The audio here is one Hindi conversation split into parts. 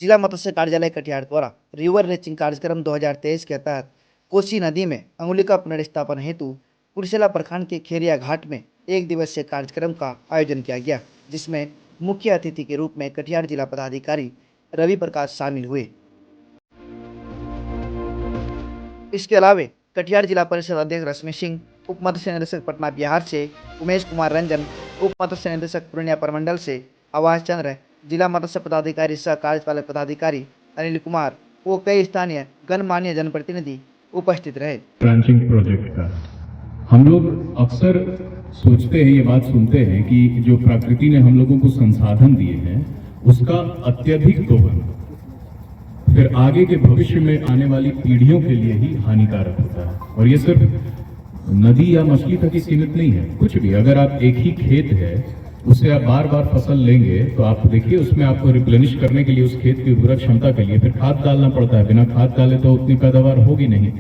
जिला मत्स्य कार्यालय कटिहार द्वारा रिवर रेंचिंग कार्यक्रम 2023 के तहत कोसी नदी में अंगुलिका पुनर्स्थापन हेतु कुर्सेला प्रखंड के खेरिया घाट में 1 दिवसीय कार्यक्रम का आयोजन किया गया, जिसमें मुख्य अतिथि के रूप में कटिहार जिला पदाधिकारी रवि प्रकाश शामिल हुए। इसके अलावा कटिहार जिला परिषद अध्यक्ष रश्मि सिंह, उप मत्स्य निदेशक पटना बिहार से उमेश कुमार रंजन, उप मत्स्य निदेशक पूर्णिया प्रमंडल से आवास चंद्र, जिला मत्स्य पदाधिकारी सह कार्यपालक पदाधिकारी अनिल कुमार व कई स्थानीय गणमान्य जनप्रतिनिधि उपस्थित रहे। ब्रांचिंग प्रोजेक्ट का हम लोग अक्सर सोचते हैं, ये बात सुनते हैं कि जो प्रकृति ने हम लोगों को संसाधन दिए हैं उसका अत्यधिक दोहन फिर आगे के भविष्य में आने वाली पीढ़ियों के लिए ही हानिकारक होता है। और ये सिर्फ नदी या मछली तक ही सीमित नहीं है, कुछ भी अगर आप एक ही खेत है उससे आप बार बार फसल लेंगे तो आप देखिए उसमें आपको रिप्लेनिश करने के लिए उस खेत की उर्वरक क्षमता के लिए फिर खाद डालना पड़ता है, बिना खाद डाले तो उतनी पैदावार होगी नहीं।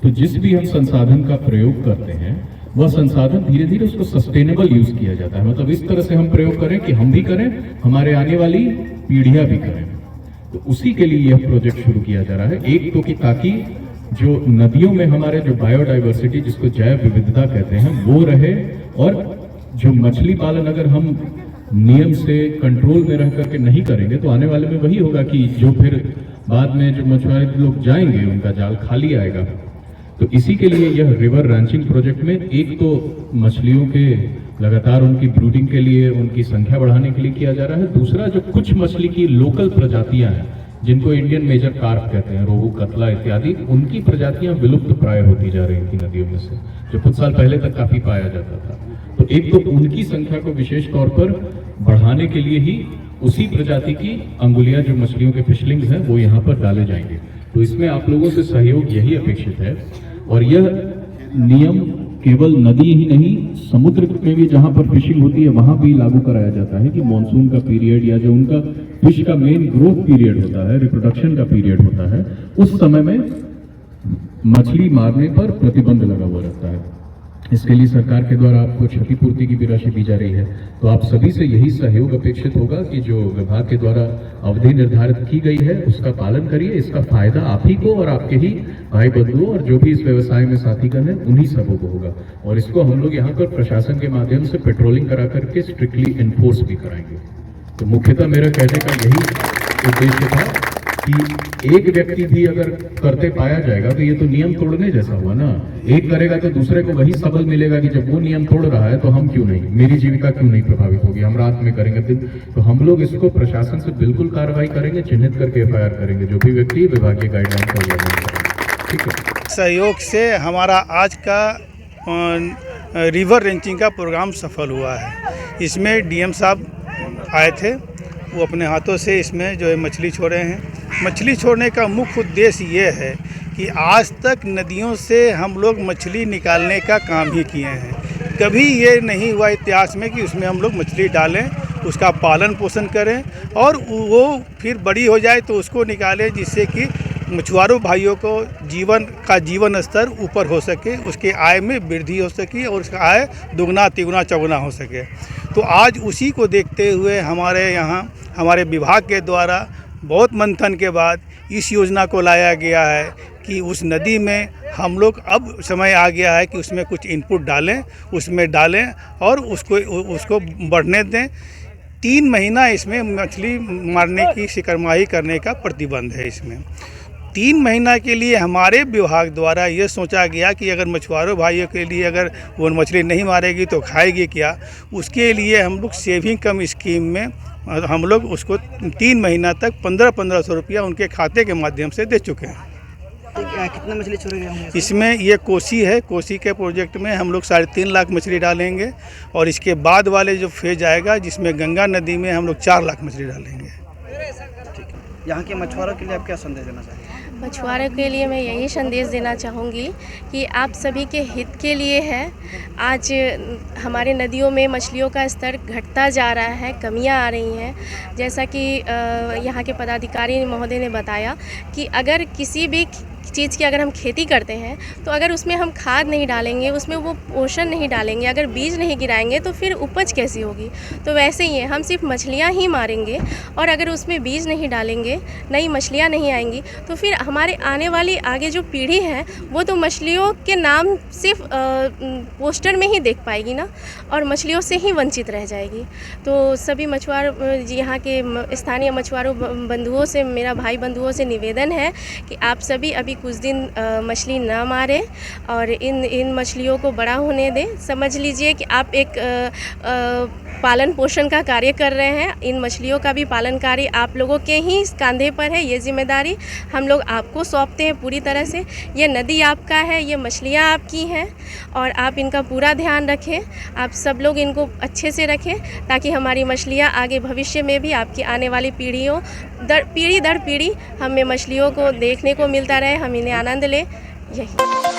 तो जिस भी हम संसाधन का प्रयोग करते हैं वह संसाधन धीरे धीरे उसको सस्टेनेबल यूज किया जाता है, मतलब इस तरह से हम प्रयोग करें कि हम भी करें, हमारे आने वाली पीढ़ियां भी करें। तो उसी के लिए यह प्रोजेक्ट शुरू किया जा रहा है। एक तो कि ताकि जो नदियों में हमारे जो बायोडाइवर्सिटी जिसको जैव विविधता कहते हैं वो रहे, और जो मछली पालन अगर हम नियम से कंट्रोल में रह करके नहीं करेंगे तो आने वाले में वही होगा कि जो फिर बाद में जो मछुआरे लोग जाएंगे उनका जाल खाली आएगा। तो इसी के लिए यह रिवर रैंचिंग प्रोजेक्ट में एक तो मछलियों के लगातार उनकी ब्रूडिंग के लिए उनकी संख्या बढ़ाने के लिए किया जा रहा है, दूसरा जो कुछ मछली की लोकल प्रजातियां हैं जिनको इंडियन मेजर कार्प कहते हैं, रोहू, कतला इत्यादि, उनकी प्रजातियां विलुप्त प्राय होती जा रही थी नदियों में से, जो कुछ साल पहले तक काफी पाया जाता था। तो एक तो उनकी संख्या को विशेष तौर पर बढ़ाने के लिए ही उसी प्रजाति की अंगुलिया जो मछलियों के फिशलिंग्स हैं वो यहाँ पर डाले जाएंगे। तो इसमें आप लोगों से सहयोग यही अपेक्षित है। और यह नियम केवल नदी ही नहीं, समुद्र में भी जहां पर फिशिंग होती है वहां भी लागू कराया जाता है कि मॉनसून का पीरियड या जो उनका फिश का मेन ग्रोथ पीरियड होता है, रिप्रोडक्शन का पीरियड होता है, उस समय में मछली मारने पर प्रतिबंध लगा हुआ रहता है। इसके लिए सरकार के द्वारा आपको क्षतिपूर्ति की भी राशि दी जा रही है। तो आप सभी से यही सहयोग अपेक्षित होगा कि जो विभाग के द्वारा अवधि निर्धारित की गई है उसका पालन करिए। इसका फायदा आप ही को और आपके ही भाई बंधुओं और जो भी इस व्यवसाय में साथीगण है उन्हीं सबों को होगा। और इसको हम लोग यहाँ पर प्रशासन के माध्यम से पेट्रोलिंग करा करके स्ट्रिक्टली इन्फोर्स भी कराएंगे। तो मुख्यतः मेरा कहने का यही उद्देश्य था कि एक व्यक्ति भी अगर करते पाया जाएगा तो ये तो नियम तोड़ने जैसा हुआ ना। एक करेगा तो दूसरे को वही सबल मिलेगा कि जब वो नियम तोड़ रहा है तो हम क्यों नहीं, मेरी जीविका क्यों नहीं प्रभावित होगी, हम रात में करेंगे दिन। तो हम लोग इसको प्रशासन से बिल्कुल कार्रवाई करेंगे, चिन्हित करके FIR करेंगे जो भी व्यक्ति विभागीय गाइडलाइन का उल्लंघन करेगा। ठीक है। सहयोग से हमारा आज का रिवर रेंचिंग का प्रोग्राम सफल हुआ है। इसमें DM साहब आए थे, वो अपने हाथों से इसमें जो है मछली छोड़े हैं। मछली छोड़ने का मुख्य उद्देश्य ये है कि आज तक नदियों से हम लोग मछली निकालने का काम ही किए हैं। कभी ये नहीं हुआ इतिहास में कि उसमें हम लोग मछली डालें, उसका पालन पोषण करें और वो फिर बड़ी हो जाए तो उसको निकालें, जिससे कि मछुआरों भाइयों को जीवन स्तर ऊपर हो सके, उसके आय में वृद्धि हो सके और उसका आय दुगना तिगुना चौगुना हो सके। तो आज उसी को देखते हुए हमारे यहाँ हमारे विभाग के द्वारा बहुत मंथन के बाद इस योजना को लाया गया है कि उस नदी में हम लोग अब समय आ गया है कि उसमें कुछ इनपुट डालें, उसमें डालें और उसको बढ़ने दें। 3 महीना इसमें मछली मारने की शिकारमाही करने का प्रतिबंध है। इसमें 3 महीना के लिए हमारे विभाग द्वारा ये सोचा गया कि अगर मछुआरों भाइयों के लिए अगर वो मछली नहीं मारेगी तो खाएगी क्या, उसके लिए हम लोग सेविंग कम स्कीम में हम लोग उसको 3 महीना तक 1500 रुपया उनके खाते के माध्यम से दे चुके हैं। कितना मछली छोड़े गए होंगे इसमें? ये कोसी है, कोसी के प्रोजेक्ट में हम लोग 3.5 लाख मछली डालेंगे और इसके बाद वाले जो फेज आएगा जिसमें गंगा नदी में हम लोग 4 लाख मछली डालेंगे। यहाँ के मछुआरों के लिए आप क्या संदेश देना चाहेंगे? मछुआरों के लिए मैं यही संदेश देना चाहूँगी कि आप सभी के हित के लिए है। आज हमारे नदियों में मछलियों का स्तर घटता जा रहा है, कमियां आ रही हैं। जैसा कि यहाँ के पदाधिकारी महोदय ने बताया कि अगर किसी भी चीज़ की अगर हम खेती करते हैं तो अगर उसमें हम खाद नहीं डालेंगे, उसमें वो पोषण नहीं डालेंगे, अगर बीज नहीं गिराएंगे तो फिर उपज कैसी होगी। तो वैसे ही है, हम सिर्फ मछलियाँ ही मारेंगे और अगर उसमें बीज नहीं डालेंगे, नई मछलियाँ नहीं आएंगी, तो फिर हमारे आने वाली आगे जो पीढ़ी है वो तो मछलियों के नाम सिर्फ पोस्टर में ही देख पाएगी ना, और मछलियों से ही वंचित रह जाएगी। तो सभी मछुआर यहाँ के स्थानीय मछुआरों बंधुओं से, मेरा भाई बंधुओं से निवेदन है कि आप सभी अभी कुछ दिन मछली ना मारें और इन मछलियों को बड़ा होने दें। समझ लीजिए कि आप एक पालन पोषण का कार्य कर रहे हैं। इन मछलियों का भी पालन कार्य आप लोगों के ही कंधे पर है। ये जिम्मेदारी हम लोग आपको सौंपते हैं पूरी तरह से। ये नदी आपका है, ये मछलियाँ आपकी हैं और आप इनका पूरा ध्यान रखें। आप सब लोग इनको अच्छे से रखें ताकि हमारी मछलियाँ आगे भविष्य में भी आपकी आने वाली पीढ़ी दर पीढ़ी हमें मछलियों को देखने को मिलता रहे, हम इन्हें आनंद लें। यही